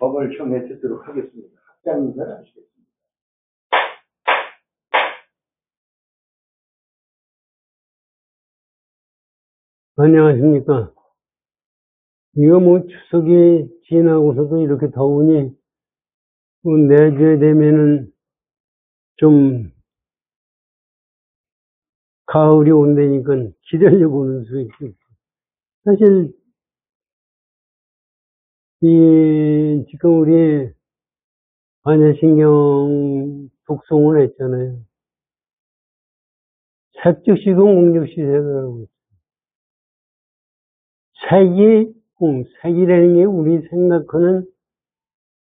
법을 정해 듣도록 하겠습니다. 학장 인사를 하시겠습니다. 안녕하십니까. 이거 추석이 지나고서도 이렇게 더우니, 내주에 되면은 좀 가을이 온다니까 기다려보는 수 있죠. 사실, 지금 우리 반야신경 독송을 했잖아요. 색즉시공 공즉시색이라고. 색이라는 게 우리 생각하는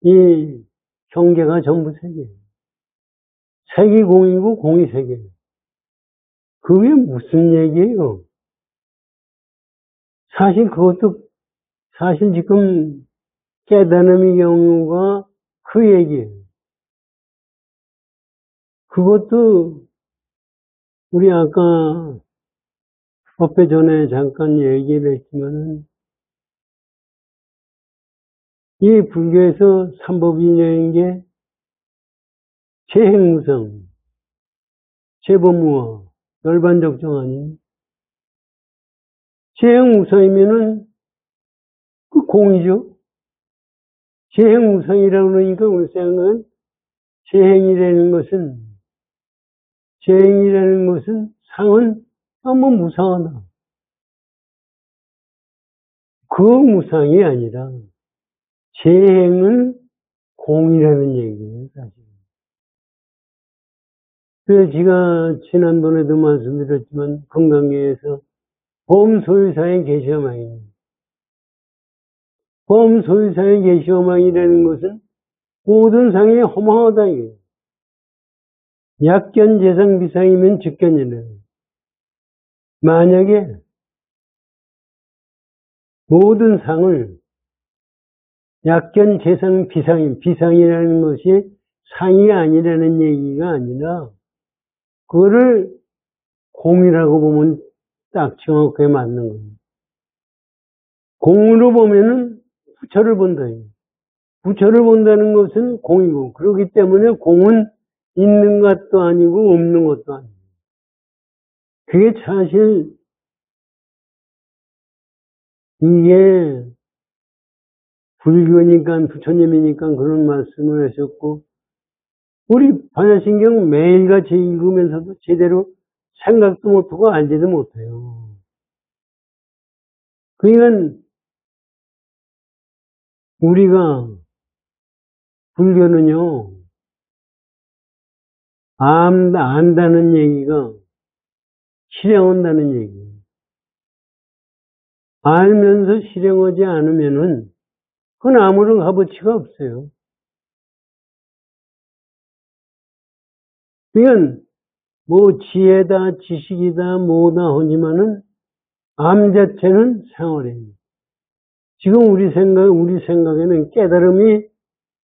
이 경계가 전부 색이에요. 색이 공이고 공이 색이에요. 그게 무슨 얘기예요? 사실 지금 깨달음의 경우가 그 얘기예요. 그것도 우리 아까 법회 전에 잠깐 얘기를 했지만은 이 불교에서 삼법이라는 게 재행무성, 재범무어, 열반적정 아니에요? 재행무성이면은 그 공이죠. 재행무성이라고 그러니까 우리 생각은 재행이라는 것은 상은 너무 무상하다. 그 무상이 아니라 재행은 공이라는 얘기예요, 사실. 그래서 제가 지난번에도 말씀드렸지만 건강계에서 범소유사의 계시어망입니다. 범소유사의 계시어망이라는 것은 모든 상이 허망하다 이거예요. 약견, 재상, 비상이면 직견이래요. 만약에 모든 상을 약견, 재상, 비상이라는 것이 상이 아니라는 얘기가 아니라 그거를 공이라고 보면 딱 정확하게 맞는 거예요. 공으로 보면은 부처를 본다. 부처를 본다는 것은 공이고, 그렇기 때문에 공은 있는 것도 아니고 없는 것도 아니고. 그게 사실 이게 불교니까 부처님이니까 그런 말씀을 하셨고, 우리 반야신경 매일같이 읽으면서도 제대로 생각도 못하고 알지도 못해요. 그러니까 우리가 불교는요, 안다는 얘기가 실행한다는 얘기예요. 알면서 실행하지 않으면은 그건 아무런 값어치가 없어요. 그러니까 뭐 지혜다, 지식이다, 뭐다 하지만은 암 자체는 생활이에요. 지금 우리 생각에는 깨달음이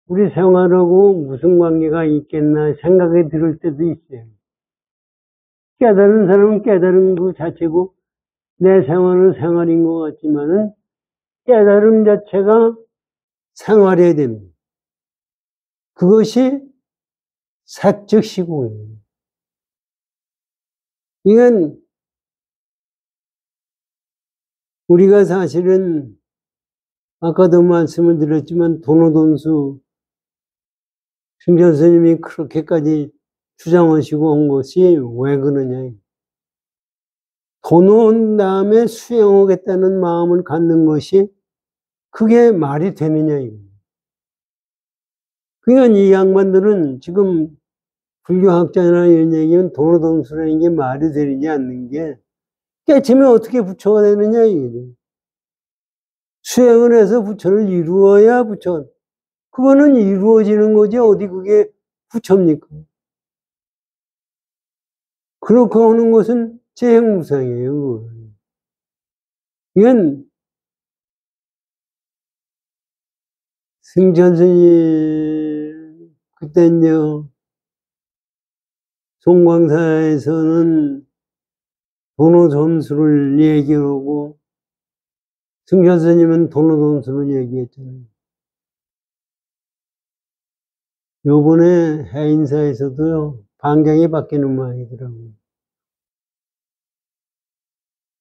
우리 생활하고 무슨 관계가 있겠나 생각이 들을 때도 있어요. 깨달은 사람은 깨달은 그 자체고 내 생활은 생활인 것 같지만은 깨달음 자체가 생활해야 됩니다. 그것이 색즉 시공이에요. 이건 우리가 사실은 아까도 말씀을 드렸지만 도노돈수 승전 스님이 그렇게까지 주장하시고 온 것이 왜 그러냐. 도노온 다음에 수행하겠다는 마음을 갖는 것이 그게 말이 되느냐 이거. 그러니까 이 양반들은 지금 불교학자나 이런 얘기는 도노돈수라는 게 말이 되지 않는 게 깨치면 어떻게 부처가 되느냐 이거죠. 수행을 해서 부처를 이루어야 부처. 그거는 이루어지는 거지 어디 그게 부처입니까? 그렇게 하는 것은 재행무상이에요. 이건 승천스님 그땐요 송광사에서는 도노점수를 얘기하고 승천스님은 도노점수를 얘기했잖아요. 요번에 해인사에서도요, 방향이 바뀌는 모양이더라고요.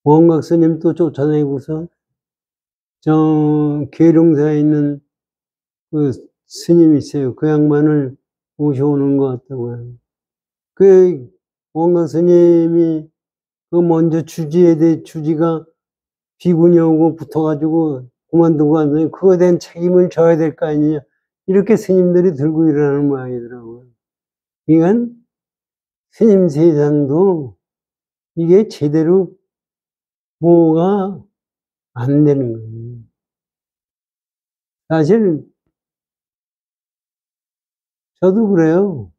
원각 스님 또 쫓아내고서, 계룡사에 있는 그 스님이 있어요. 그 양반을 모셔오는 것 같다고요. 그 원각 스님이 그 먼저 주지가 비군이 오고 붙어가지고 그만두고 왔는데 그거에 대한 책임을 져야 될 거 아니냐. 이렇게 스님들이 들고 일어나는 모양이더라고요. 그러니까 스님 세상도 이게 제대로 뭐가 안 되는 거예요. 사실 저도 그래요.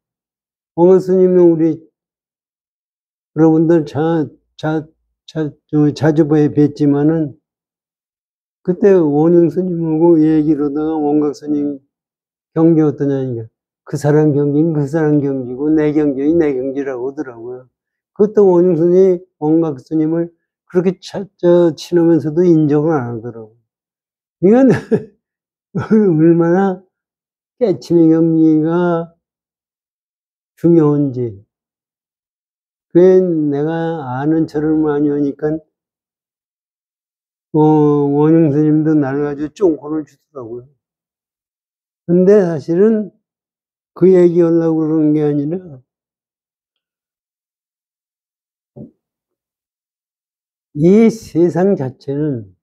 원각 스님은 우리 여러분들 자주 뵀지만은 그때 원영 스님하고 얘기를 하다가 원각 스님 경기 어떠냐니까 그 사람 경기는 그 사람 경기고 내 경기는 내 경기라고 하더라고요. 그것도 원영 스님이 원각 스님을 그렇게 치면서도 인정을 안 하더라고요. 이건 얼마나 깨침의 경기가 중요한지. 그게 내가 아는 철을 많이 하니까 원영 스님도 나를 가지고 쫑코를 주더라고요. 근데 사실은 그 얘기하려고 그러는 게 아니라 이 세상 자체는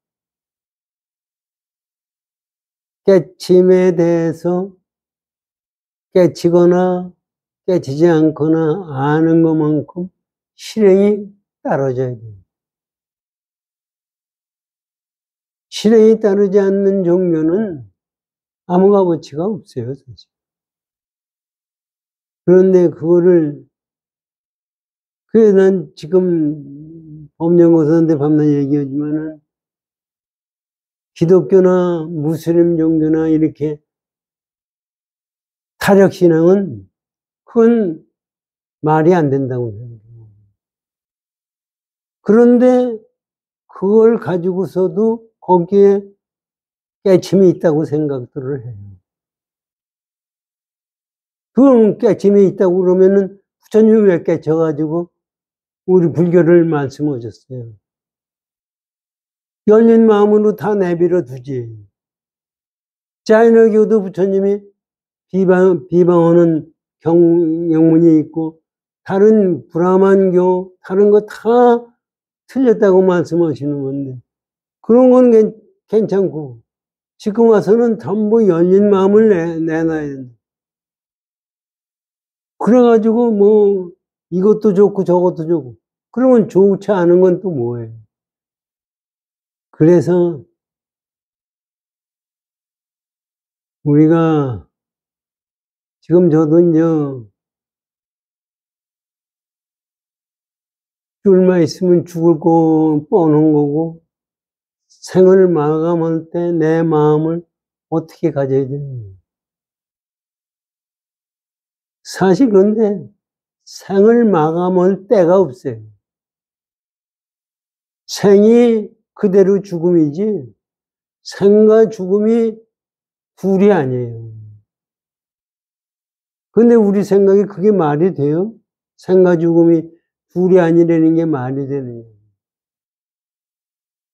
깨침에 대해서 깨치거나 깨치지 않거나 아는 것만큼 실행이 따라져야 돼요. 실행이 따르지 않는 종교는 아무 값어치가 없어요, 사실. 그런데 그래, 난 지금 법령고사한테 밤낮 얘기하지만은 기독교나 무슬림 종교나 이렇게 타력신앙은 그건 말이 안 된다고 생각해요. 그런데 그걸 가지고서도 거기에 깨침이 있다고 생각들을 해요. 그럼 깨침이 있다고 그러면은 부처님이 왜 깨쳐가지고 우리 불교를 말씀하셨어요. 열린 마음으로 다 내버려 두지. 자인어교도 부처님이 비방하는 영문이 있고 다른 브라만교 다른 거 다 틀렸다고 말씀하시는 건데 그런 건 괜찮고 지금 와서는 전부 열린 마음을 내놔야 된다. 그래가지고 뭐 이것도 좋고 저것도 좋고 그러면 좋지 않은 건 또 뭐예요? 그래서 우리가 지금 저도 이제 쫄만 있으면 죽을 거 뻔한 거고 생을 마감할 때 내 마음을 어떻게 가져야 되는지. 사실 그런데 생을 마감할 때가 없어요. 생이 그대로 죽음이지 생과 죽음이 둘이 아니에요. 근데 우리 생각에 그게 말이 돼요? 생과 죽음이 둘이 아니라는 게 말이 되느냐.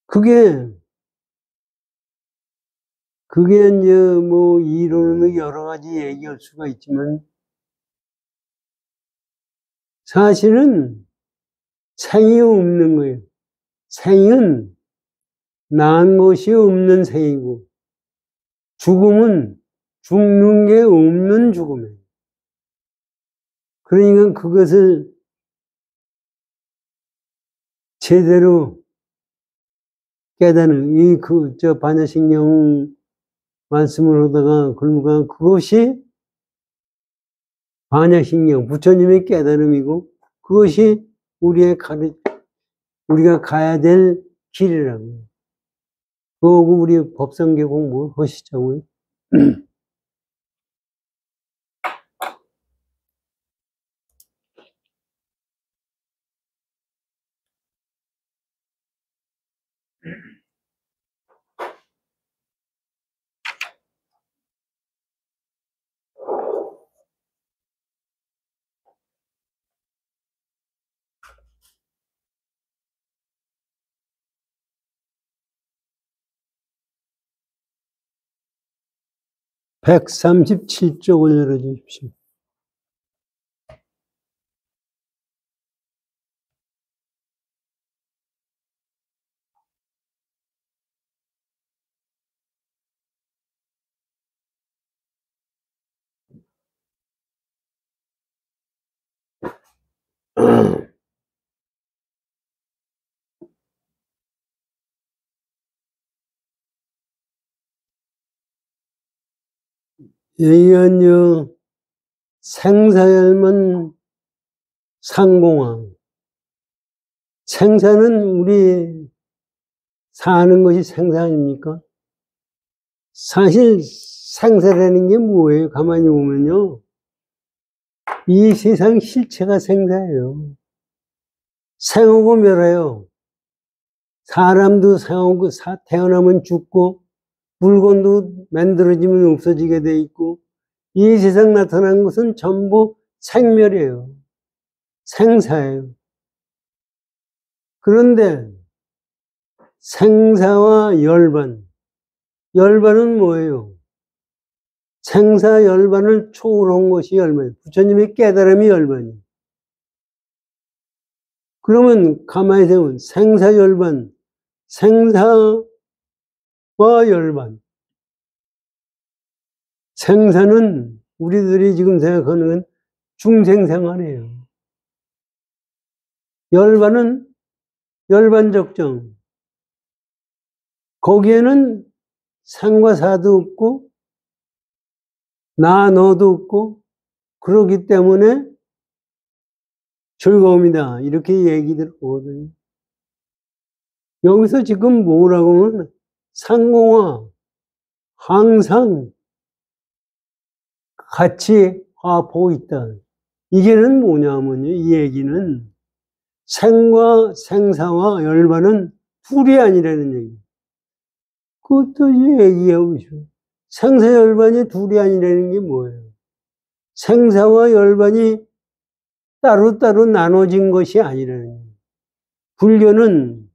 그게 이제 뭐 이론으로 여러 가지 얘기할 수가 있지만 사실은 생이 없는 거예요. 생은 난 것이 없는 생이고 죽음은 죽는 게 없는 죽음이에요. 그러니까 그것을 제대로 깨닫는 반야신경 말씀을 하다가 그러니까 그것이 반야신경 부처님의 깨달음이고 그것이 우리가 가야 될 길이라고. 그거고 우리 법성계 공부 하시자고요. 137쪽을 열어주십시오. 여기는요, 생사열문 상공화. 생사는 우리 사는 것이 생사 아닙니까? 사실 생사라는 게 뭐예요? 가만히 보면요. 이 세상 실체가 생사예요. 생하고 멸해요. 사람도 생하고 태어나면 죽고 물건도 만들어지면 없어지게 돼 있고 이 세상 나타난 것은 전부 생멸이에요. 생사예요. 그런데 생사와 열반, 열반은 뭐예요? 생사 열반을 초월한 것이 열반이에요. 부처님의 깨달음이 열반이에요. 그러면 가만히 생각하면 생사 열반, 생사와 열반. 생사는 우리들이 지금 생각하는 건 중생생활이에요. 열반은 열반적정. 거기에는 상과 사도 없고 나 너도 없고 그러기 때문에 즐거움이다 이렇게 얘기들 하거든요. 여기서 지금 뭐라고 하면 상공화 항상 같이 화포 있다. 이게는 뭐냐면요, 이 얘기는 생과 생사와 열반은 둘이 아니라는 얘기예요. 그것도 얘기하고 싶어요. 생사 열반이 둘이 아니라는 게 뭐예요? 생사와 열반이 따로따로 나눠진 것이 아니라는 거예요. 불교는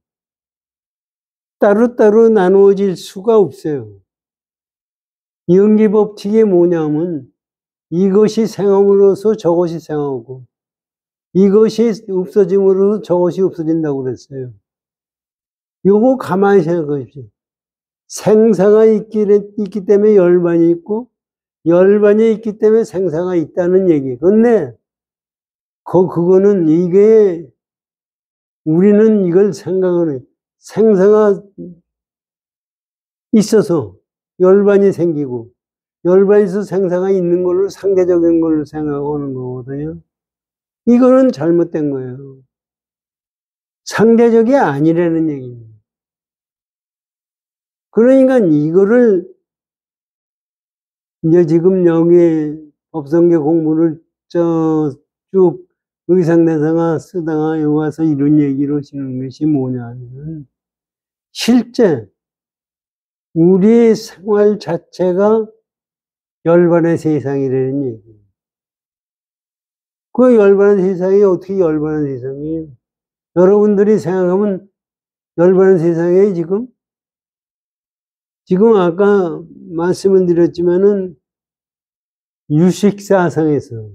따로따로 나누어질 수가 없어요. 연기법칙이 뭐냐면 이것이 생함으로써 저것이 생하고 이것이 없어짐으로써 저것이 없어진다고 그랬어요. 요거 가만히 생각하십시오. 생사가 있기 때문에 열반이 있고 열반이 있기 때문에 생사가 있다는 얘기. 그런데 그거는 이게 우리는 이걸 생각을 해요. 생사가 있어서 열반이 생기고 열반에서 생사가 있는 걸로 상대적인 걸로 생각하는 거거든요. 이거는 잘못된 거예요. 상대적이 아니라는 얘기입니다. 그러니까 이거를 이제 지금 여기 법성계 공부를 쭉 의상대사가 쓰다가 여기 와서 이런 얘기를 하시는 것이 뭐냐면 실제 우리 생활 자체가 열반의 세상이라는 얘기예요. 그 열반의 세상이 어떻게 열반의 세상이에요? 여러분들이 생각하면 열반의 세상에 지금 아까 말씀을 드렸지만은 유식사상에서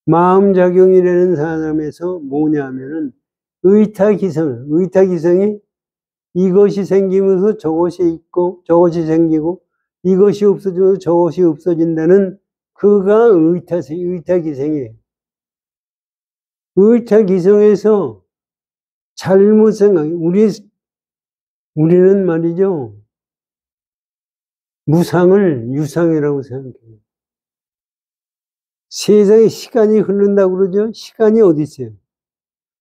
마음작용이라는 사람에서 뭐냐면은 의타기성이 이것이 생기면서 저것이 있고 저것이 생기고 이것이 없어지면서 저것이 없어진다는 그가 의타기성이에요. 의타기성에서 잘못 우리는 말이죠. 무상을 유상이라고 생각해요. 세상에 시간이 흐른다고 그러죠? 시간이 어디 있어요?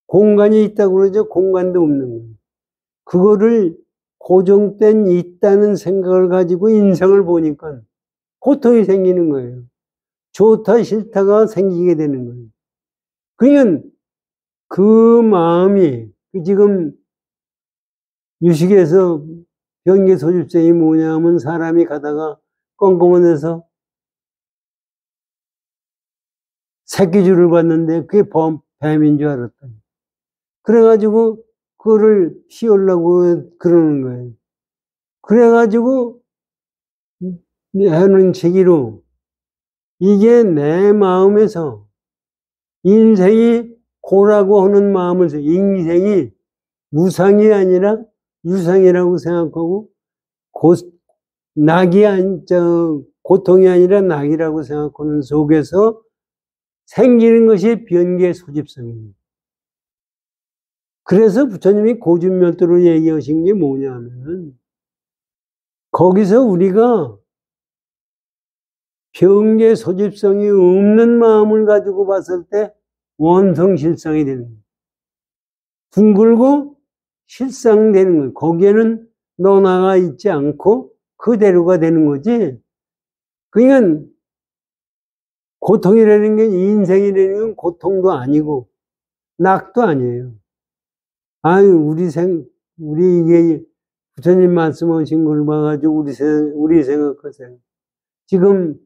공간이 있다고 그러죠? 공간도 없는 거예요. 그거를 고정된 있다는 생각을 가지고 인생을 보니까 고통이 생기는 거예요. 좋다 싫다가 생기게 되는 거예요. 그러니까 그 마음이 지금 유식에서 변계소집생이 뭐냐면 사람이 가다가 껌껌한 데서 새끼줄을 봤는데 그게 뱀인 줄 알았다. 그래가지고 그거를 피우려고 그러는 거예요. 그래가지고 하는 체기로 이게 내 마음에서 인생이 고라고 하는 마음에서 인생이 무상이 아니라 유상이라고 생각하고 고통이 아니라 낙이라고 생각하는 속에서 생기는 것이 변계 소집성입니다. 그래서 부처님이 고준멸도를 얘기하신 게 뭐냐면 거기서 우리가 변계 소집성이 없는 마음을 가지고 봤을 때 원성실상이 되는 거예요. 둥글고 실상되는 거예요. 거기에는 너나가 있지 않고 그대로가 되는 거지. 그러니까 고통이라는 게 인생이라는 건 고통도 아니고 낙도 아니에요. 아유, 우리 이게 부처님 말씀하신 걸 봐가지고 우리 생각하세요. 지금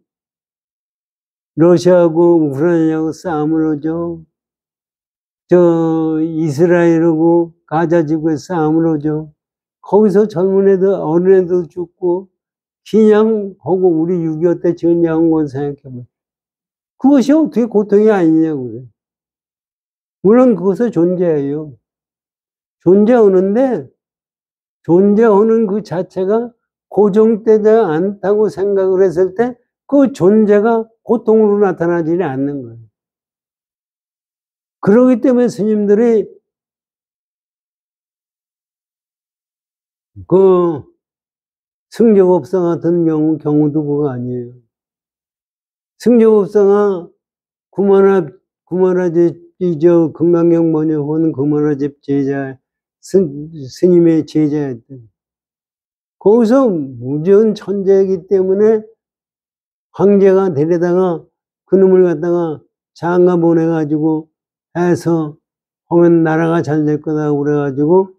러시아하고 우크라이나하고 싸움을 하죠. 이스라엘하고 가자 지구에 싸움을 하죠. 거기서 젊은 애들, 어린 애들 죽고 기냥하고 우리 6.25 때 전쟁한 걸 생각해봐요. 그것이 어떻게 고통이 아니냐고요. 물론 그것은 존재해요. 존재하는데 존재하는 그 자체가 고정되지 않다고 생각을 했을 때 그 존재가 고통으로 나타나지 않는 거예요. 그렇기 때문에 스님들이 그 승조법상 같은 경우도 그거 아니에요. 승조법상아 구만화집 금강경 번역하는 구만화집 제자 스님의 제자였던. 거기서 무전 천재이기 때문에 황제가 데려다가 그놈을 갖다가 장가 보내가지고 해서 하면 나라가 잘 될 거다 그래가지고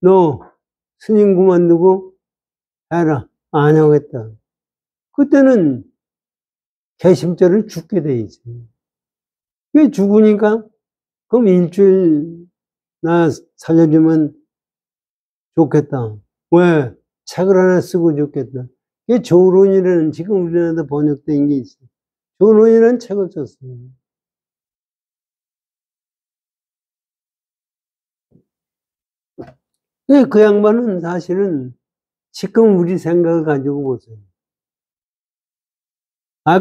너 스님 그만두고 해라. 안 하겠다. 그때는 개심절을 죽게 돼 있어. 그게 죽으니까 그럼 일주일 나 살려주면 좋겠다. 왜? 책을 하나 쓰고 죽겠다. 이게 조론이라는 지금 우리나라도 번역된 게 있어요. 조론이라는 책을 썼어요. 그 양반은 사실은 지금 우리 생각을 가지고 보세요.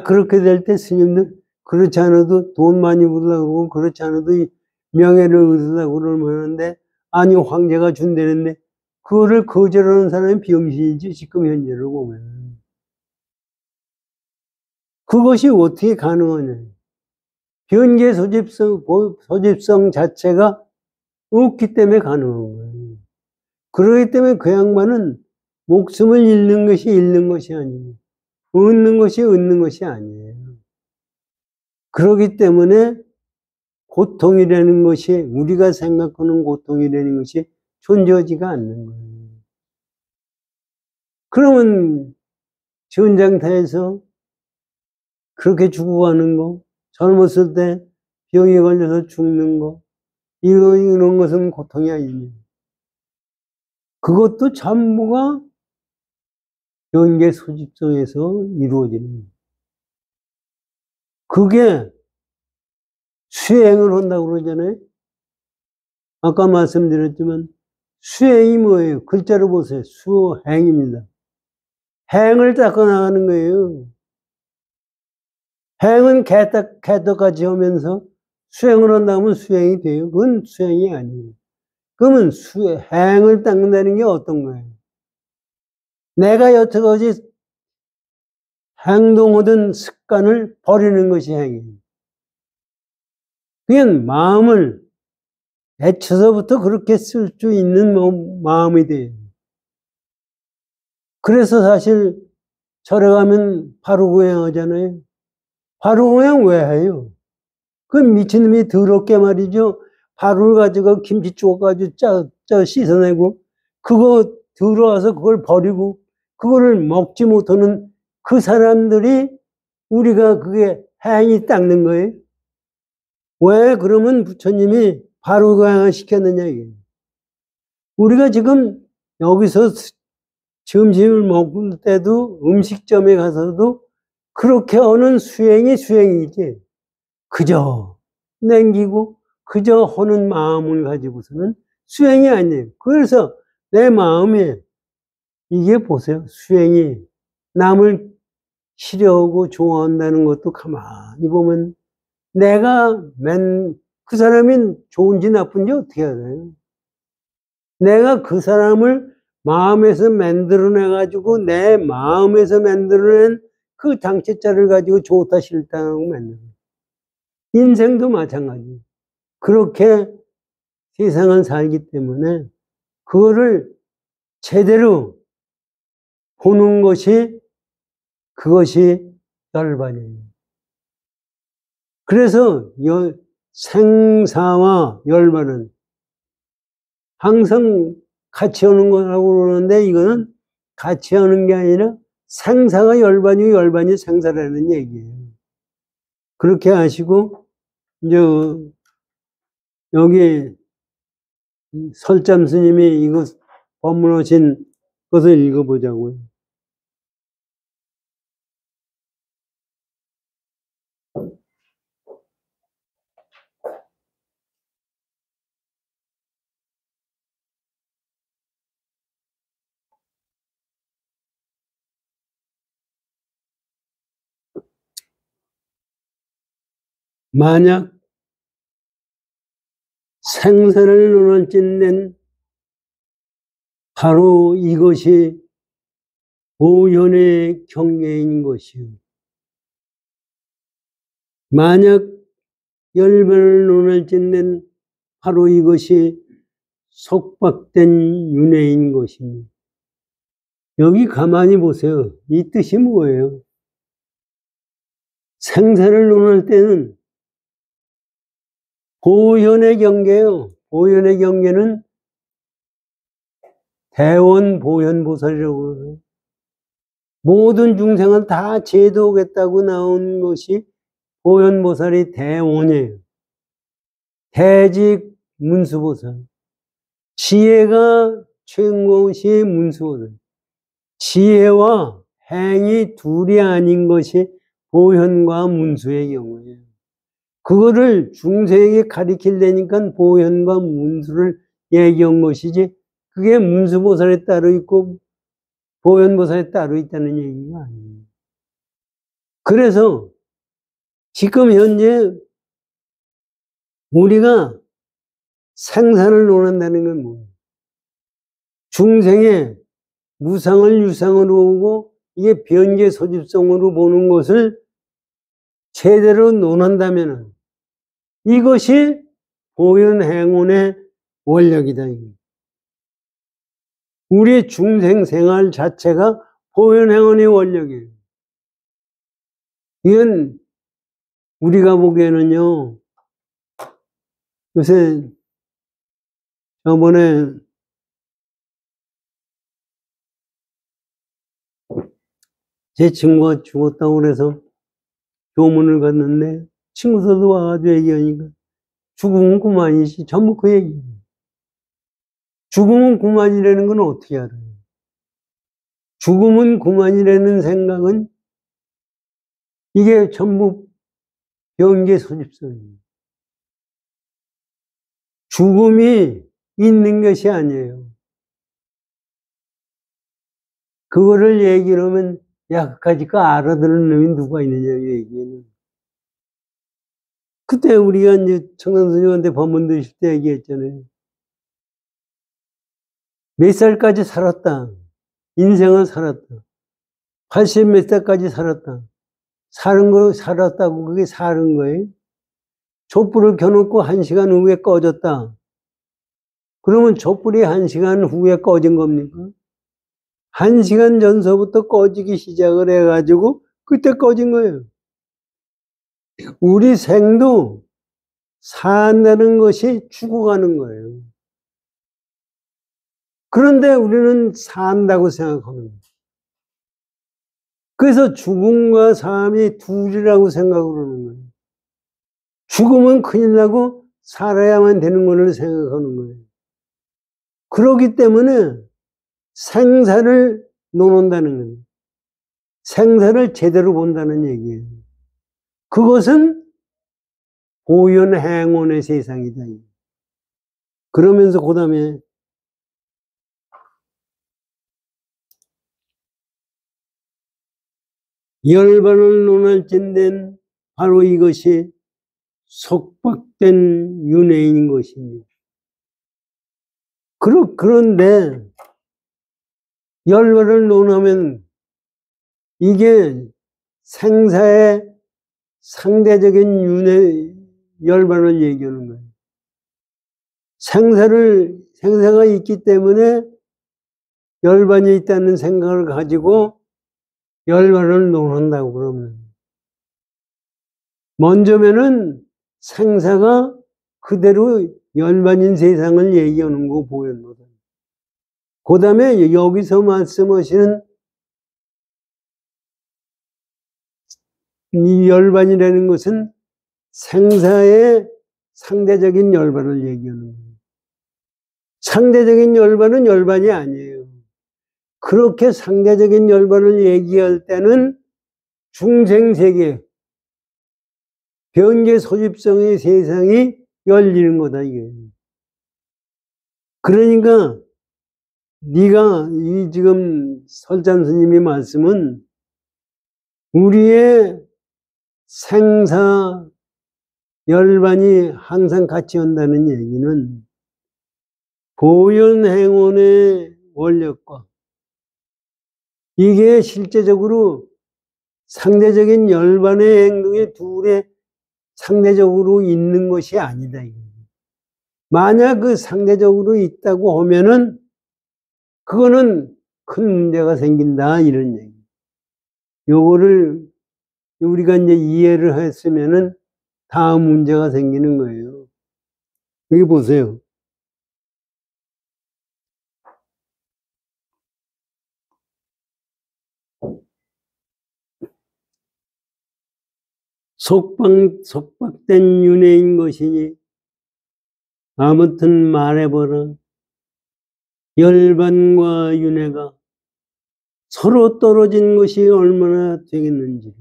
그렇게 될 때 스님들 그렇지 않아도 돈 많이 벌려고 그러고 그렇지 않아도 명예를 얻으려고 그러는데 아니 황제가 준다는데 그거를 거절하는 사람이 병신이지 지금 현재를 보면. 그것이 어떻게 가능하냐. 변계 소집성 자체가 없기 때문에 가능한 거예요. 그렇기 때문에 그 양반은 목숨을 잃는 것이 아니에요. 얻는 것이 아니에요. 그렇기 때문에 고통이라는 것이 우리가 생각하는 고통이라는 것이 존재하지가 않는 거예요. 그러면 전장터에서 그렇게 죽어가는 거, 젊었을 때 병에 걸려서 죽는 거, 이런 것은 고통이 아니에요. 그것도 전부가 변계 소집성에서 이루어지는 거예요. 그게 수행을 한다고 그러잖아요. 아까 말씀드렸지만 수행이 뭐예요? 글자로 보세요. 수행입니다. 행을 닦아 나가는 거예요. 행은 개떡같이 하면서 수행을 한다면 수행이 돼요. 그건 수행이 아니에요. 그러면 행을 닦는다는 게 어떤 거예요? 내가 여태까지 행동하던 습관을 버리는 것이 행이에요. 그냥 마음을 애초서부터 그렇게 쓸 수 있는 마음이 돼요. 그래서 사실 절에 가면 바로고행 하잖아요. 바로고행 왜 해요? 그 미친놈이 더럽게 말이죠. 바로를 가지고 김치 쪼가지고 씻어내고 그거 들어와서 그걸 버리고 그거를 먹지 못하는 그 사람들이 우리가 그게 행이 닦는 거예요. 왜 그러면 부처님이 바로고행을 시켰느냐 이게. 우리가 지금 여기서 점심을 먹을 때도 음식점에 가서도 그렇게 하는 수행이 수행이지. 그저 남기고 그저 하는 마음을 가지고서는 수행이 아니에요. 그래서 내 마음에 이게 보세요. 수행이 남을 싫어하고 좋아한다는 것도 가만히 보면 내가 그 사람이 좋은지 나쁜지 어떻게 알아요? 내가 그 사람을 마음에서 만들어내가지고 내 마음에서 만들어낸 그 당치자를 가지고 좋다 싫다 하고 만들어. 인생도 마찬가지. 그렇게 세상을 살기 때문에 그거를 제대로 보는 것이 그것이 열반이에요. 그래서 생사와 열반은 항상 같이 오는 거라고 그러는데 이거는 같이 오는 게 아니라 생사가 열반이고 열반이 생사라는 얘기예요. 그렇게 하시고 이제 여기 설잠 스님이 이거 법문하신 것을 읽어보자고요. 만약 생사를 논할 짓는 바로 이것이 보현의 경계인 것이요. 만약 열반을 논할 짓는 바로 이것이 속박된 윤회인 것입니다. 여기 가만히 보세요. 이 뜻이 뭐예요? 생사를 논할 때는 보현의 경계요. 보현의 경계는 대원 보현보살이라고 그래요. 모든 중생을 다 제도하겠다고 나온 것이 보현보살이 대원이에요. 대직 문수보살. 지혜가 최고시 문수보살. 지혜와 행이 둘이 아닌 것이 보현과 문수의 경우예요. 그거를 중생에게 가리키려니까 보현과 문수를 얘기한 것이지 그게 문수보살에 따로 있고 보현보살에 따로 있다는 얘기가 아니에요. 그래서 지금 현재 우리가 생사를 논한다는 건 뭐예요? 중생의 무상을 유상으로 보고 이게 변계 소집성으로 보는 것을 제대로 논한다면 이것이 보현행운의 원력이다. 우리의 중생 생활 자체가 보현행운의 원력이에요. 이건 우리가 보기에는요, 요새 저번에 제 친구가 죽었다고 그래서 교문을 갔는데 친구들도 와가지고 얘기하니까 죽음은 그만이지. 전부 그 얘기예요. 죽음은 그만이라는 건 어떻게 알아요? 죽음은 그만이라는 생각은 이게 전부 변계 소집성이에요. 죽음이 있는 것이 아니에요. 그거를 얘기를 하면 야, 그까짓 거 알아들은 놈이 누가 있느냐, 이 얘기는. 그때 우리가 이제 청담스님한테 법문 드실 때 얘기했잖아요. 몇 살까지 살았다. 인생을 살았다. 80 몇 살까지 살았다. 사는 거 살았다고 그게 사는 거예요. 촛불을 켜놓고 1시간 후에 꺼졌다. 그러면 촛불이 1시간 후에 꺼진 겁니까? 1시간 전서부터 꺼지기 시작을 해가지고 그때 꺼진 거예요. 우리 생도 산다는 것이 죽어가는 거예요. 그런데 우리는 산다고 생각하는 거예요. 그래서 죽음과 삶이 둘이라고 생각을 하는 거예요. 죽으면 큰일 나고 살아야만 되는 것을 생각하는 거예요. 그렇기 때문에 생사를 놓는다는 거예요. 생사를 제대로 본다는 얘기예요. 그것은 보현행원의 세상이다. 그러면서 그 다음에 열반을 논할진된 바로 이것이 속박된 윤회인 것입니다. 그런데 열반을 논하면 이게 생사의 상대적인 윤회 열반을 얘기하는 거예요. 생사가 있기 때문에 열반이 있다는 생각을 가지고 열반을 논한다고 그러면. 먼저면은 생사가 그대로 열반인 세상을 얘기하는 거 보였거든. 그 다음에 여기서 말씀하시는 이 열반이라는 것은 생사의 상대적인 열반을 얘기하는 거예요. 상대적인 열반은 열반이 아니에요. 그렇게 상대적인 열반을 얘기할 때는 중생세계, 변계 소집성의 세상이 열리는 거다, 이게. 그러니까, 네가, 이 지금 설찬 스님의 말씀은 우리의 생사 열반이 항상 같이 온다는 얘기는 보현행원의 원력과 이게 실제적으로 상대적인 열반의 행동이 둘에 상대적으로 있는 것이 아니다. 만약 그 상대적으로 있다고 하면은 그거는 큰 문제가 생긴다 이런 얘기. 요거를 우리가 이제 이해를 했으면은 다음 문제가 생기는 거예요. 여기 보세요. 속박된 윤회인 것이니 아무튼 말해보라. 열반과 윤회가 서로 떨어진 것이 얼마나 되겠는지.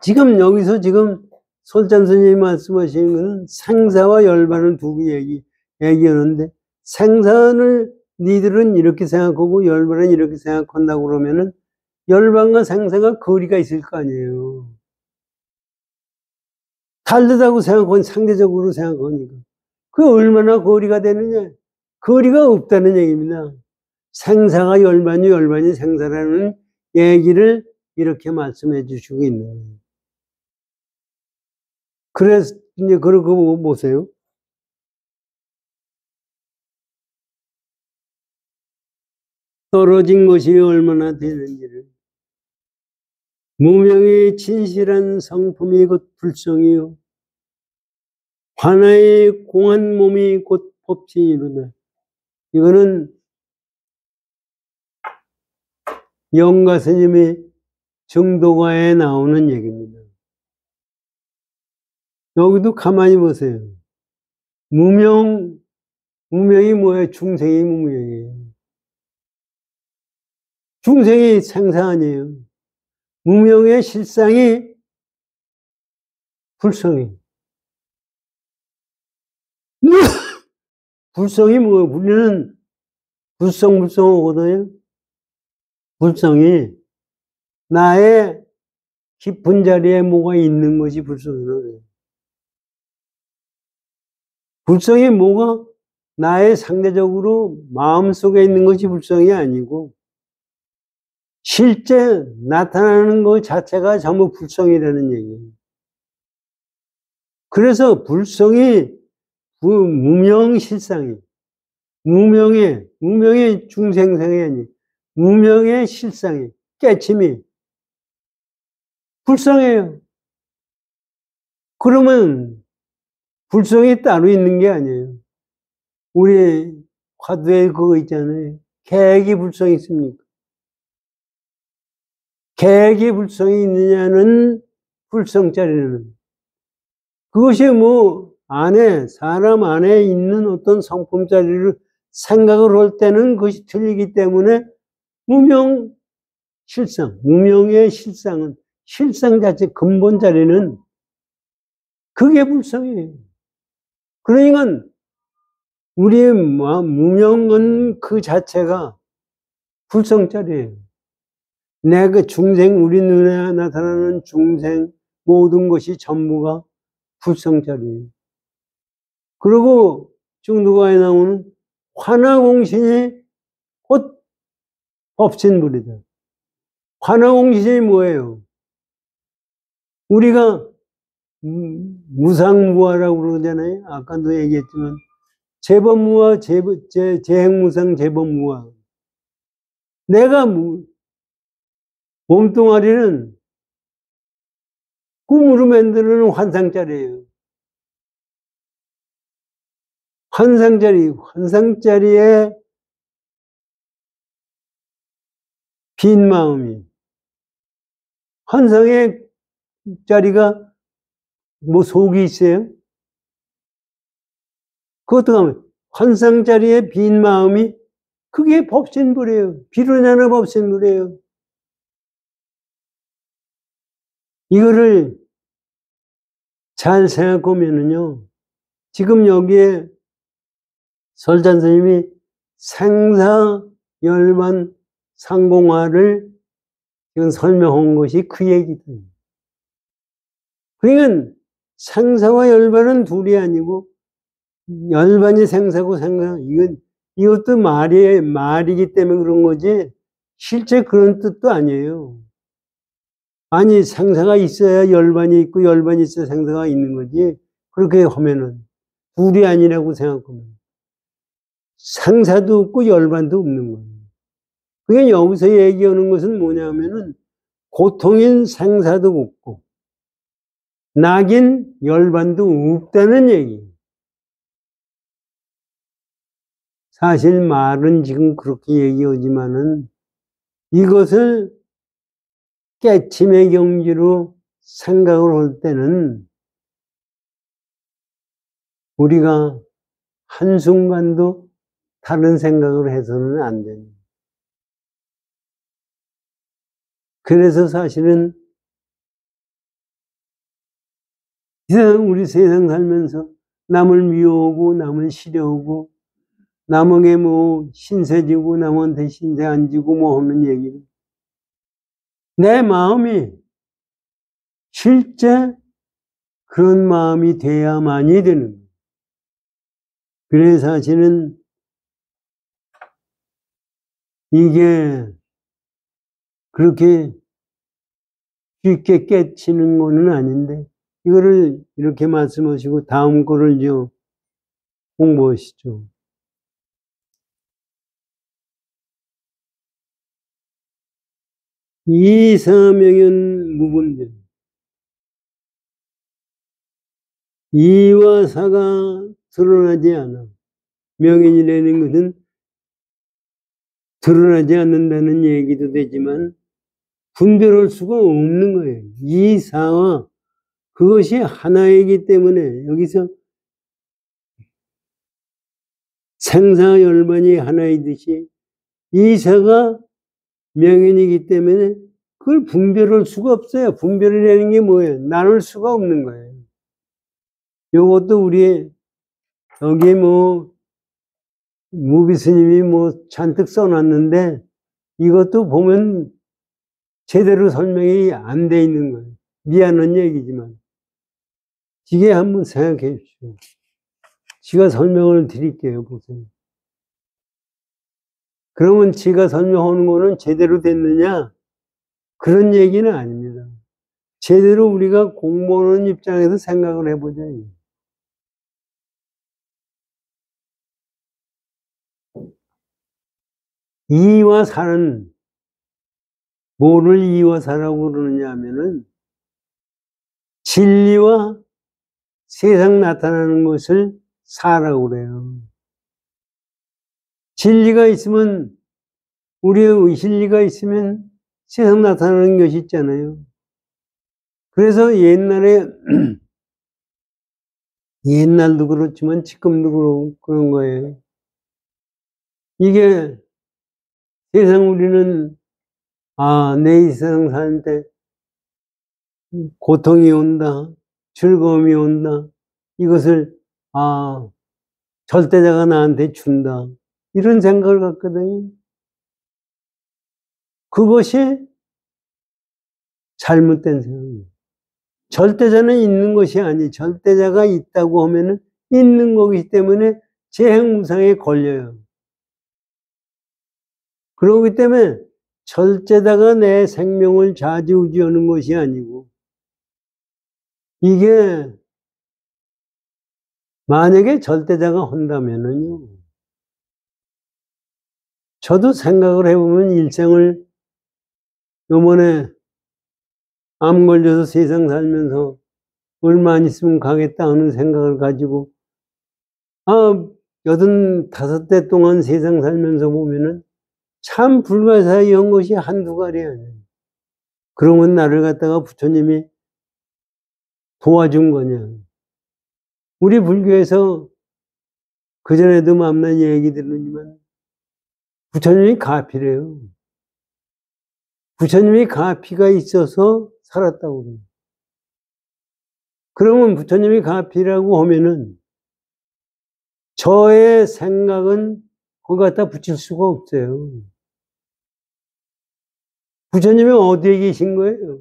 지금 여기서 지금 설찬 스님이 말씀하시는 것은 생사와 열반을 두고 얘기하는데 생사를 니들은 이렇게 생각하고 열반은 이렇게 생각한다고 그러면은 열반과 생사가 거리가 있을 거 아니에요. 다르다고 생각하면 상대적으로 생각하니까. 그게 얼마나 거리가 되느냐? 거리가 없다는 얘기입니다. 생사가 열반이 생사라는 얘기를 이렇게 말씀해 주시고 있는 거예요. 그래서 이제 그러고 보세요. 떨어진 것이 얼마나 되는지를. 무명의 진실한 성품이 곧 불성이요. 하나의 공한 몸이 곧 법진이로다. 이거는 영가 스님의 정도가에 나오는 얘기입니다. 여기도 가만히 보세요. 무명이 뭐예요? 중생이 무명이에요. 중생이 생사 아니에요. 무명의 실상이 불성이. 불성이 뭐예요? 우리는 불성하거든요. 불성이 나의 깊은 자리에 뭐가 있는 것이 불성이에요. 불성이 뭐가 나의 상대적으로 마음속에 있는 것이 불성이 아니고 실제 나타나는 것 자체가 전부 불성이라는 얘기예요. 그래서 불성이 무명실상이 무명의 중생성이 아니 무명의 실상이 깨침이 불성이에요. 그러면 불성이 따로 있는 게 아니에요. 우리 화두에 그거 있잖아요. 계획이 불성이 있습니까? 계획이 불성이 있느냐는 불성자리는 그것이 뭐 사람 안에 있는 어떤 성품자리를 생각을 할 때는 그것이 틀리기 때문에 무명, 실상, 무명의 실상은, 실상 자체 근본 자리는 그게 불성이에요. 그러니까 우리의 무명은 그 자체가 불성자리예요. 내가 중생, 우리 눈에 나타나는 중생, 모든 것이 전부가 불성자리예요. 그리고 중두가에 나오는 환화공신이 곧 법신불이다. 환화공신이 뭐예요? 우리가 무상무화라고 그러잖아요. 아까도 얘기했지만 재법무화, 재행무상, 재법무화. 내가 몸뚱아리는 꿈으로 만드는 환상자리예요. 환상자리에 빈 마음이. 환상의 자리가 뭐 속이 있어요? 그것도 가면 환상자리에 빈 마음이 그게 법신불이에요. 비로냐나 법신불이에요. 이거를 잘 생각하면은요, 지금 여기에 설찬 스님이 생사, 열반, 상공화를 지금 설명한 것이 그 얘기다. 그러니까 생사와 열반은 둘이 아니고 열반이 생사고 이것도 말이기 때문에 그런 거지 실제 그런 뜻도 아니에요. 아니 생사가 있어야 열반이 있고 열반이 있어야 생사가 있는 거지. 그렇게 하면은 둘이 아니라고 생각하면 생사도 없고 열반도 없는 거예요. 그게 여기서 얘기하는 것은 뭐냐면은 고통인 생사도 없고 낙인 열반도 없다는 얘기예요. 사실 말은 지금 그렇게 얘기하지만은 이것을 깨침의 경지로 생각을 할 때는 우리가 한순간도 다른 생각을 해서는 안 됩니다. 그래서 사실은 우리 세상 살면서 남을 미워하고 남을 싫어하고 남에게 뭐 신세지고 남한테 신세 안 지고 뭐 하는 얘기를 내 마음이 실제 그런 마음이 돼야만이 되는 거예요. 그래서 사실은 이게 그렇게 쉽게 깨치는 거는 아닌데 이거를 이렇게 말씀하시고 다음 거를 좀 공부하시죠. 이사명연 무분별 이와 사가 드러나지 않아. 명연이라는 것은 드러나지 않는다는 얘기도 되지만 분별할 수가 없는 거예요. 이사와 그것이 하나이기 때문에 여기서 생사열반이 하나이듯이 이사가 명연이기 때문에 그걸 분별할 수가 없어요. 분별이라는 게 뭐예요? 나눌 수가 없는 거예요. 요것도 우리 여기 뭐 무비 스님이 뭐 잔뜩 써놨는데 이것도 보면 제대로 설명이 안 돼 있는 거예요. 미안한 얘기지만 이게 한번 생각해 주십시오. 지가 설명을 드릴게요. 보세요. 그러면 지가 설명하는 거는 제대로 됐느냐? 그런 얘기는 아닙니다. 제대로 우리가 공부하는 입장에서 생각을 해보자. 이와 사는 뭐를 이와 사라고 그러느냐 하면은 진리와 세상 나타나는 것을 사라고 그래요. 진리가 있으면 우리의 진리가 있으면 세상 나타나는 것이 있잖아요. 그래서 옛날도 그렇지만 지금도 그런 거예요. 이게 세상 우리는 내 이 세상 사는 때 고통이 온다, 즐거움이 온다, 이것을 절대자가 나한테 준다, 이런 생각을 갖거든요. 그것이 잘못된 생각이에요. 절대자는 있는 것이 아니에요. 절대자가 있다고 하면은 있는 거기 때문에 재행무상에 걸려요. 그렇기 때문에 절대자가 내 생명을 좌지우지하는 것이 아니고, 이게 만약에 절대자가 한다면은요, 저도 생각을 해보면 일생을 요번에 암 걸려서 세상 살면서 얼마 안 있으면 가겠다 하는 생각을 가지고 85대 동안 세상 살면서 보면은 참 불가사의한 것이 한두 가지 아니에요. 그러면 나를 갖다가 부처님이 도와준 거냐. 우리 불교에서 그전에도 만난 얘기 들으지만 부처님이 가피래요. 부처님이 가피가 있어서 살았다고 그래요. 그러면 부처님이 가피라고 하면은 저의 생각은 거기 갖다 붙일 수가 없어요. 부처님이 어디에 계신 거예요?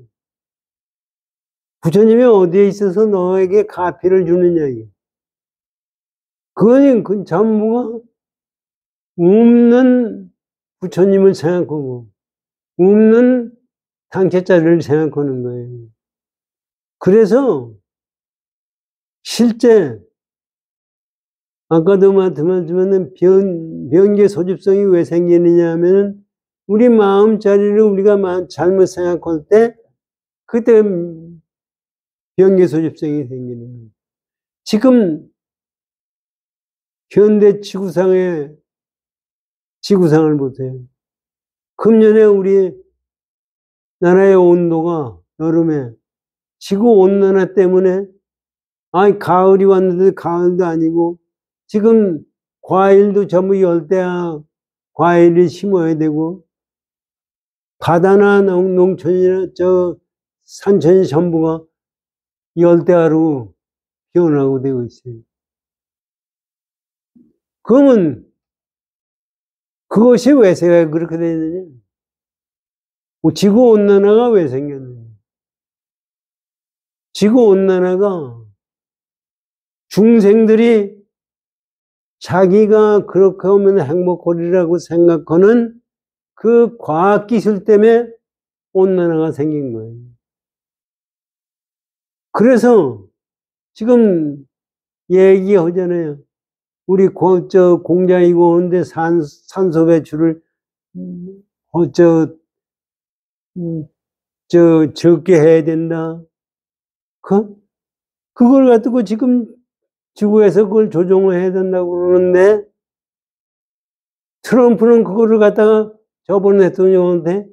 부처님이 어디에 있어서 너에게 가피를 주느냐, 이게. 그건 전부가 없는 부처님을 생각하고, 없는 당캐자리를 생각하는 거예요. 그래서, 실제, 아까도 말씀하셨지만, 변계 소집성이 왜 생기느냐 하면은, 우리 마음자리를 우리가 잘못 생각할 때, 그때 변계 소집성이 생기는 거예요. 지금, 현대 지구상을 보세요. 금년에 우리 나라의 온도가 여름에 지구온난화 때문에 가을이 왔는데 가을도 아니고 지금 과일도 전부 열대야 과일을 심어야 되고 바다나 농촌이나 산천이 전부가 열대야로 변하고 되고 있어요. 그러면 그것이 왜 그렇게 되느냐? 지구온난화가 왜 생겼느냐? 지구온난화가 중생들이 자기가 그렇게 하면 행복하리라고 생각하는 그 과학기술 때문에 온난화가 생긴 거예요. 그래서 지금 얘기하잖아요. 우리 공장이고 하는데 산소 배출을 적게 해야 된다. 그걸 가지고 지금 지구에서 그걸 조정을 해야 된다고 그러는데 트럼프는 그거를 갖다가 저번 대통령한테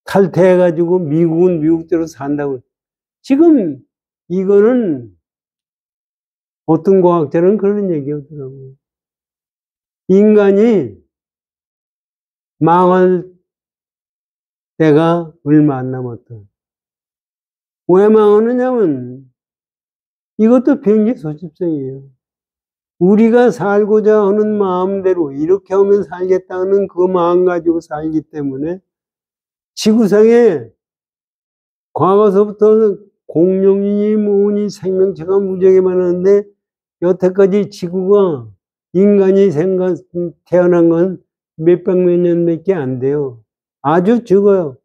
탈퇴해가지고 미국은 미국대로 산다고. 지금 이거는 어떤 과학자는 그런 얘기 하더라고요. 인간이 망할 때가 얼마 안 남았다. 왜 망하느냐면 이것도 변계 소집성이에요. 우리가 살고자 하는 마음대로 이렇게 하면 살겠다는 그 마음 가지고 살기 때문에 지구상에 과거서부터는 공룡이니 뭐니 생명체가 무지하게 많았는데 여태까지 지구가 인간이 태어난 건 몇백몇 년밖에 안 돼요. 아주 적어요.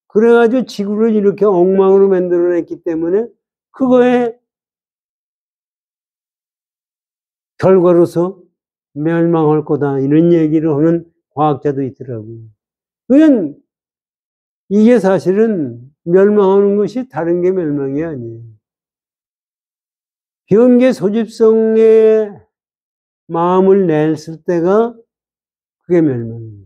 그래가지고 지구를 이렇게 엉망으로 만들어냈기 때문에 그거에 결과로서 멸망할 거다 이런 얘기를 하는 과학자도 있더라고요. 그냥 이게 사실은 멸망하는 것이 다른 게 멸망이 아니에요. 변계 소집성에 마음을 냈을 때가 그게 멸망이에요.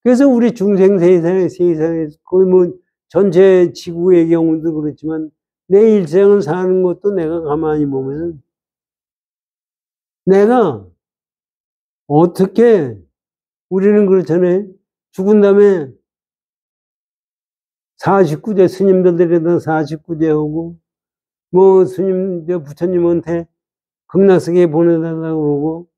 그래서 우리 중생 세상에서 거의 전체 지구의 경우도 그렇지만 내 일생을 사는 것도 내가 가만히 보면 내가 어떻게 우리는 그렇잖아요. 죽은 다음에 49제 스님들에다 49제 하고, 뭐 스님, 부처님한테 극락세계에 보내달라고 그러고,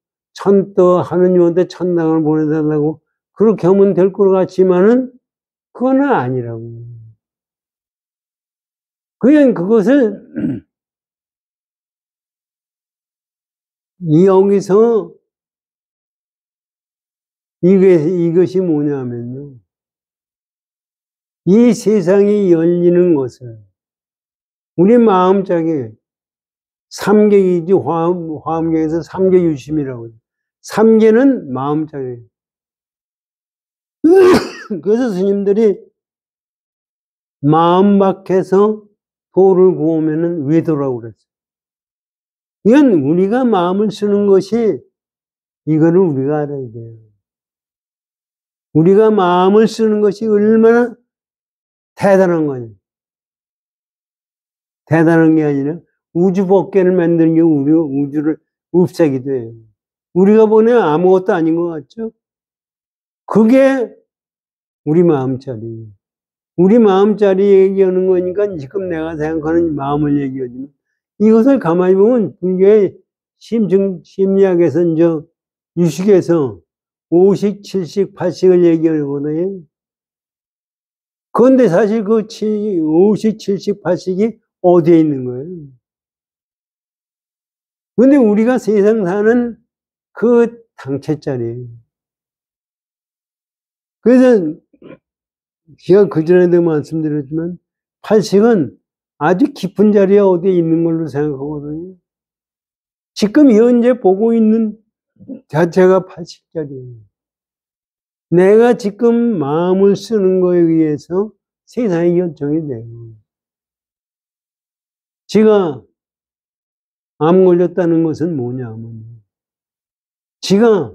또 하느님한테 천당을 보내달라고, 그렇게 하면 될 것 같지만은, 그건 아니라고. 그냥 그것을, 여기서, 이것이 뭐냐면요. 이 세상이 열리는 것은, 우리 마음짝에, 삼계이지, 화엄경에서 삼계유심이라고. 삼계는 마음짝이에요. 그래서 스님들이 마음 밖에서 도를 구하면은 외도라고 그랬어요. 이건 우리가 마음을 쓰는 것이 이거를 우리가 알아야 돼요. 우리가 마음을 쓰는 것이 얼마나 대단한 거냐. 대단한 게 아니라 우주 법계를 만드는 게 우주를 없애기도 해요. 우리가 보면 아무것도 아닌 것 같죠? 그게 우리 마음자리. 우리 마음자리 얘기하는 거니까 지금 내가 생각하는 마음을 얘기하지만 이것을 가만히 보면 불교의 심리학에서 이제 유식에서 5식, 7식, 8식을 얘기하거든요. 그런데 사실 그 5식, 7식, 8식이 어디에 있는 거예요? 근데 우리가 세상 사는 그 당체자리예요. 그래서 제가 그전에도 말씀드렸지만 8식은 아주 깊은 자리에 어디에 있는 걸로 생각하거든요. 지금 현재 보고 있는 자체가 8식자리예요. 내가 지금 마음을 쓰는 거에 의해서 세상이 결정이 돼요. 지가 암 걸렸다는 것은 뭐냐면 지가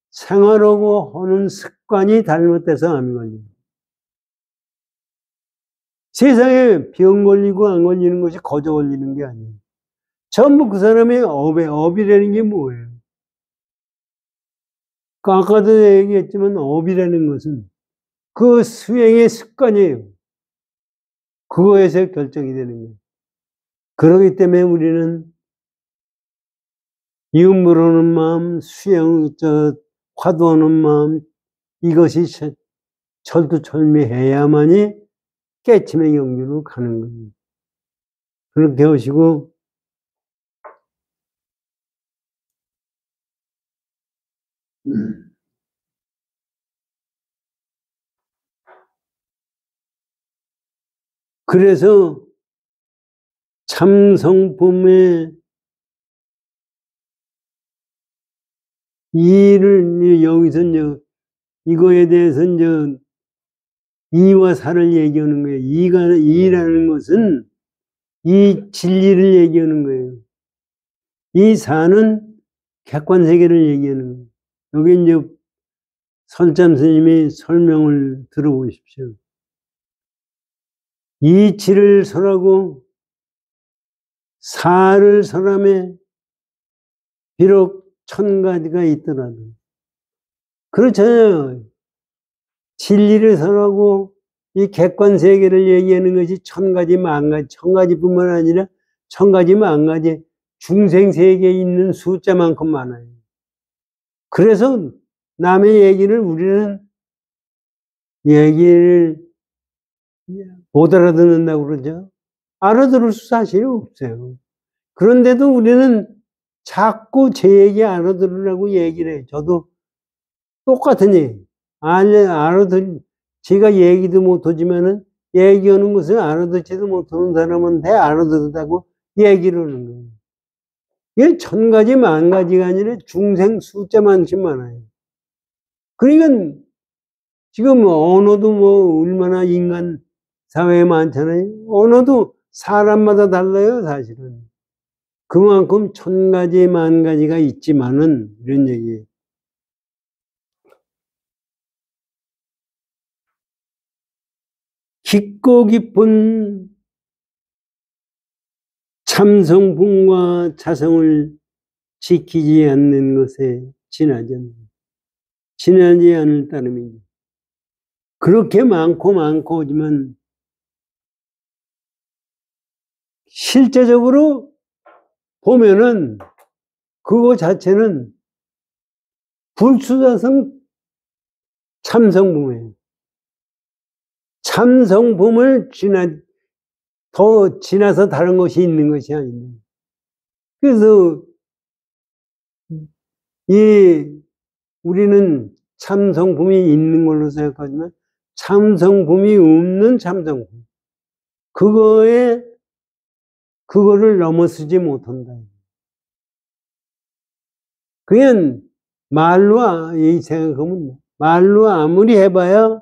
생활하고 하는 습관이 잘못돼서 암이 걸려요. 세상에 병 걸리고 안 걸리는 것이 거저 걸리는 게 아니에요. 전부 그 사람의 업이라는 게 뭐예요? 아까도 얘기했지만 업이라는 것은 그 수행의 습관이에요. 그거에서 결정이 되는 거예요. 그렇기 때문에 우리는 이음으로는 마음, 화두하는 마음, 이것이 철두철미해야만이 깨침의 경지로 가는 겁니다. 그렇게 하시고, 그래서 참성품의 이를 여기서 이제 이거에 대해서 이제 이와 사를 얘기하는 거예요. 이라는 것은 이 진리를 얘기하는 거예요. 이 사는 객관 세계를 얘기하는 거예요. 여기 이제 설참 스님이 설명을 들어보십시오. 이치를 설하고 사를 설함에 비록 1000가지가 있더라도 그렇잖아요. 진리를 설하고 이 객관 세계를 얘기하는 것이 1000가지, 10,000가지, 1000가지뿐만 아니라 1000가지, 10,000가지 중생 세계에 있는 숫자만큼 많아요. 그래서 남의 얘기를 우리는 얘기를 못 알아듣는다고 그러죠. 알아들을 수 사실이 없어요. 그런데도 우리는 자꾸 제 얘기 알아들으라고 얘기를 해요. 저도 똑같은 얘기. 제가 얘기도 못하지만은 얘기하는 것을 알아듣지도 못하는 사람한테 알아듣는다고 얘기를 하는 거예요. 이게 1000가지, 10,000가지가 아니라 중생 숫자만큼 많아요. 그러니까 지금 언어도 뭐 얼마나 인간 사회에 많잖아요. 언어도 사람마다 달라요, 사실은. 그만큼 1000가지, 10,000가지가 있지만은 이런 얘기예요. 깊고 깊은 참성품과 자성을 지키지 않는 것에 지나지 않는다. 지나지 않을 따름이지. 그렇게 많고지만 실제적으로 보면은 그거 자체는 불수자성 참성품이에요. 참성품을 더 지나서 다른 것이 있는 것이 아닙니다. 그래서 우리는 참성품이 있는 걸로 생각하지만 참성품이 없는 참성품, 그거를 넘어서지 못한다. 그냥 말로 아무리 해봐야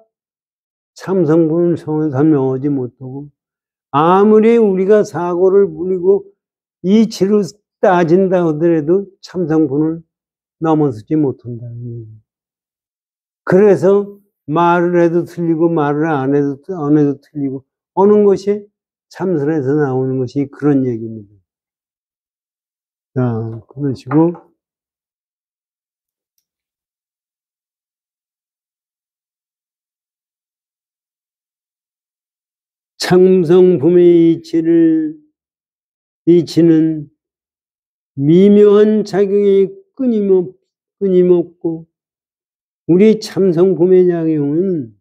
참성품을 설명하지 못하고, 아무리 우리가 사고를 부리고 이치로 따진다 하더라도 참성품을 넘어서지 못한다는 얘기예요. 그래서 말을 해도 틀리고 말을 안 해도 틀리고 하는 것이 참선에서 나오는 것이 그런 얘기입니다. 자, 그러시고 참성품의 이치는 미묘한 작용이 끊임없고, 우리 참성품의 작용은,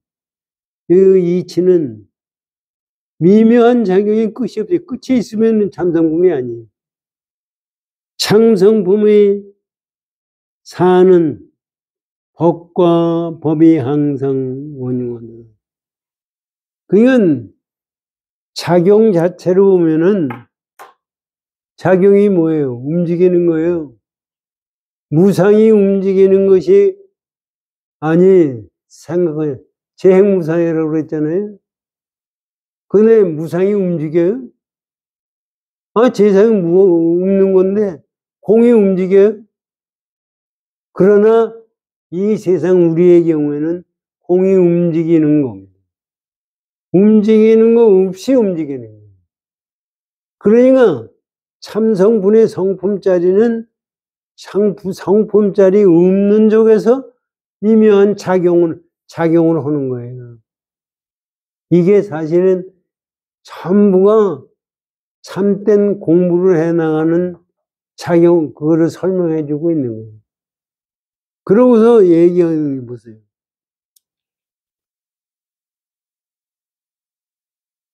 그 이치는 미묘한 작용이 끝이 없어요. 끝이 있으면 참성품이 아니에요. 참성품의 사는 법과 법이 항상 원흉하다. 그건 작용 자체로 보면은 작용이 뭐예요? 움직이는 거예요. 무상이 움직이는 것이 생각해요. 재행무상이라고 그랬잖아요. 근데 무상이 움직여요? 재상이 없는 건데 공이 움직여요? 그러나 이 세상 우리의 경우에는 공이 움직이는 겁니다. 움직이는 거 없이 움직이는 거예요. 그러니까 참성분의 성품짜리는 성품짜리 없는 쪽에서 미묘한 작용을 하는 거예요. 이게 사실은 전부가 참된 공부를 해나가는 그거를 설명해 주고 있는 거예요. 그러고서 얘기해 보세요.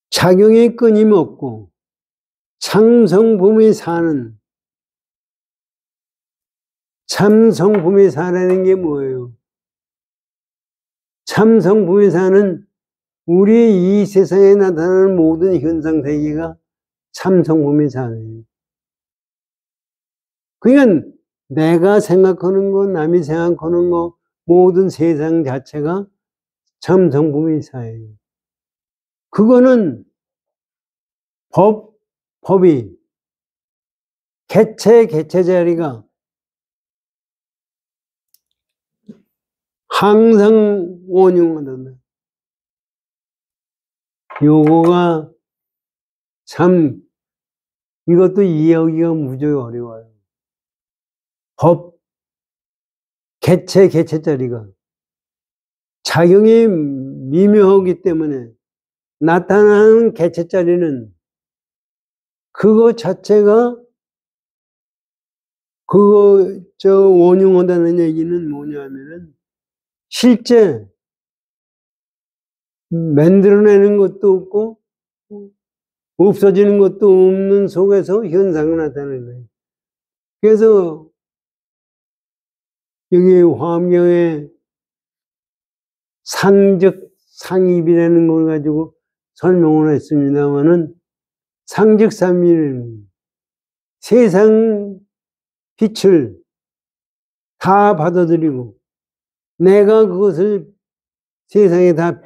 작용이 끊임없고 참성품이 사는, 참성품이 사라는 게 뭐예요? 참성품이 사는 우리 이 세상에 나타나는 모든 현상 세계가 참성품이 사는. 그러니까 내가 생각하는 거, 남이 생각하는 거, 모든 세상 자체가 참성품이 사예요. 그거는 법이 개체 자리가 항상 원흉하다. 요거가 참 이것도 이해하기가 무지 어려워요. 개체 자리가 작용이 미묘하기 때문에 나타나는 개체 자리는 그거 자체가 원흉하다는 얘기는 뭐냐면은 실제 만들어내는 것도 없고 없어지는 것도 없는 속에서 현상을 나타내는 거예요. 그래서 여기 화엄경에 상입이라는 걸 가지고 설명을 했습니다만은 상즉삼일은 세상 빛을 다 받아들이고 내가 그것을 세상에 다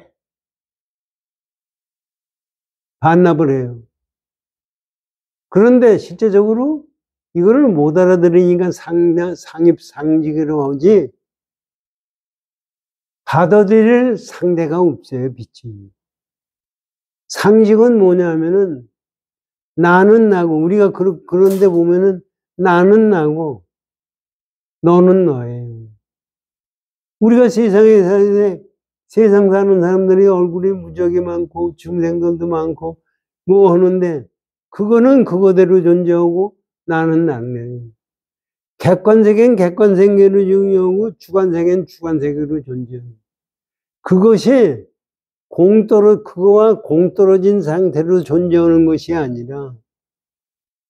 반납을 해요. 그런데 실제적으로 이거를 못 알아들으니까 상직이라고 하지 받아들일 상대가 없어요, 빛이. 상직은 뭐냐면은 나는 나고, 우리가 그런데 보면은 나는 나고 너는 너예요. 우리가 세상에 사는데 세상 사는 사람들이 얼굴이 무지하게 많고 중생들도 많고 뭐 하는데 그거는 그거대로 존재하고 나는 나네. 객관세계는 객관세계로 중요하고 주관세계는 주관세계로 존재하고 그것이 그거와 공떨어진 상태로 존재하는 것이 아니라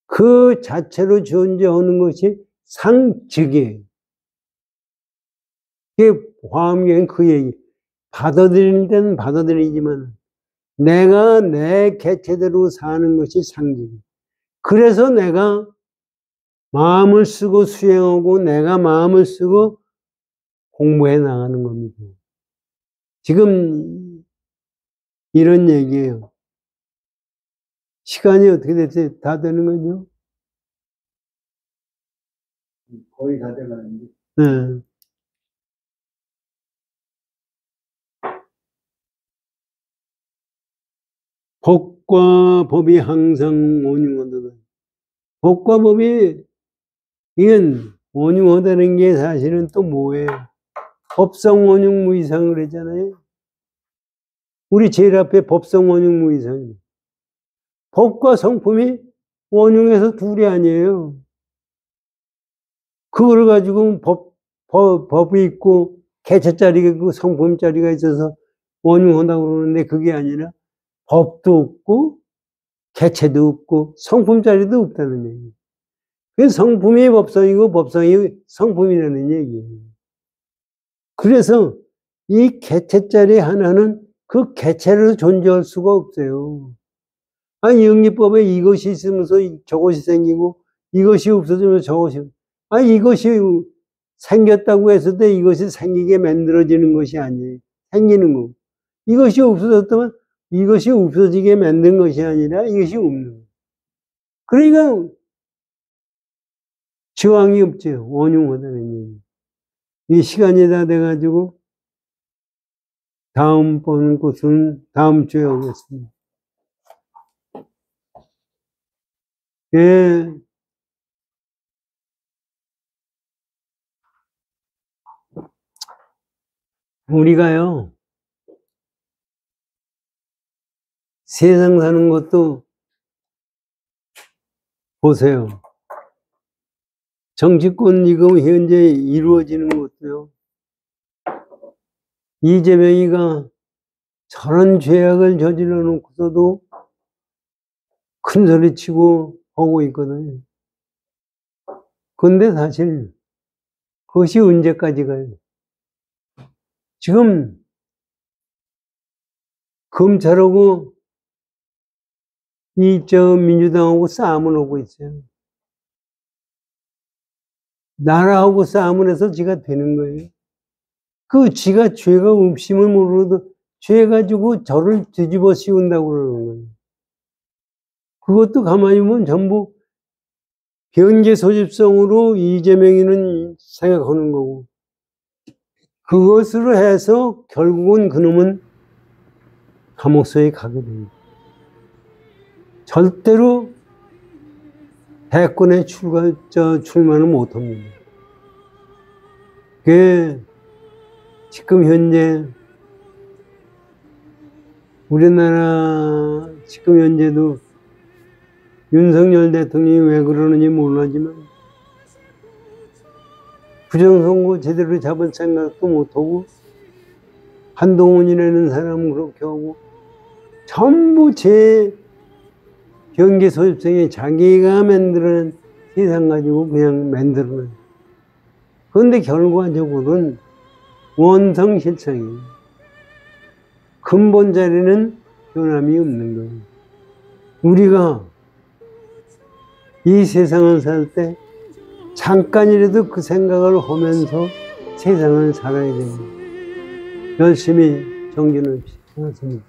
그 자체로 존재하는 것이 상즉이에요. 그게 화엄경은 그 얘기. 받아들이는 데는 받아들이지만 내가 내 개체대로 사는 것이 상즉이에요. 그래서 내가 마음을 쓰고 수행하고 내가 마음을 쓰고 공부해 나가는 겁니다. 지금 이런 얘기예요. 시간이 어떻게 됐어요? 다 되는 거죠? 거의 다 돼가는데. 네. 법과 법이 항상 원흉하다. 법과 법이 이건 원흉하다는 게 사실은 또 뭐예요? 법성 원흉 무이상을 했잖아요. 우리 제일 앞에 법성 원흉 무이상이에요. 법과 성품이 원흉에서 둘이 아니에요. 그걸 가지고 법이 있고 개체짜리가 있고 성품짜리가 있어서 원흉하다고 그러는데 그게 아니라 법도 없고 개체도 없고 성품짜리도 없다는 얘기예요. 그 성품이 법성이고 법성이 성품이라는 얘기예요. 그래서 이 개체짜리 하나는 그 개체로 존재할 수가 없어요. 아니 영리법에 이것이 있으면서 저것이 생기고 이것이 없어지면 저것이 아니 이것이 생겼다고 했을 때 이것이 생기게 만들어지는 것이 아니에요. 생기는 거. 이것이 없어졌다면 이것이 없어지게 만든 것이 아니라 이것이 없는 거예요. 그러니까 저항이 없죠. 원흉하다는 얘기. 이 시간이 다 돼가지고 다음번 곳은 다음 주에 오겠습니다. 예. 우리가요, 세상 사는 것도 보세요. 정치권 이거 현재 이루어지는 것도요. 이재명이가 저런 죄악을 저질러 놓고서도 큰 소리 치고 하고 있거든요. 근데 사실 그것이 언제까지 가요? 지금 검찰하고 민주당하고 싸움을 하고 있어요. 나라하고 싸움을 해서 지가 되는 거예요. 그 지가 죄가 없음을 모르도 죄 가지고 저를 뒤집어 씌운다고 그러는 거예요. 그것도 가만히 보면 전부 변계 소집성으로 이재명이는 생각하는 거고 그것으로 해서 결국은 그놈은 감옥소에 가게 됩니다. 절대로 대권에 출마는 못합니다. 그게 지금 현재 우리나라 지금 현재도 윤석열 대통령이 왜 그러는지 모르지만 부정선거 제대로 잡을 생각도 못하고 한동훈이라는 사람은 그렇게 하고 전부 제 경계 소집성에 자기가 만들어낸 세상 가지고 그냥 만들어낸. 그런데 결과적으로는 원성실성이에요. 근본 자리는 변함이 없는 거예요. 우리가 이 세상을 살 때 잠깐이라도 그 생각을 하면서 세상을 살아야 됩니다. 열심히 정진합시다. 고맙습니다.